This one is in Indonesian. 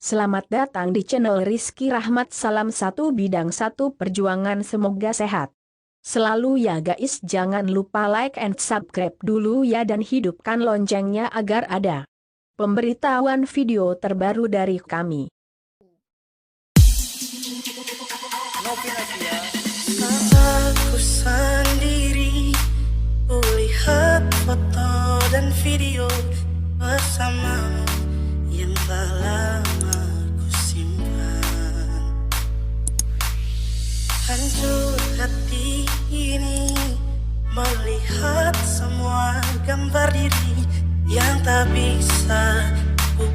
Selamat datang di channel Rizky Rahmat. Salam satu bidang satu perjuangan, semoga sehat selalu ya guys. Jangan lupa like and subscribe dulu ya, dan hidupkan loncengnya agar ada pemberitahuan video terbaru dari kami. Aku sendiri melihat foto dan video bersamamu yang tak lama ku simpan. Hancur hati ini melihat semua gambar diri yang tak bisa ku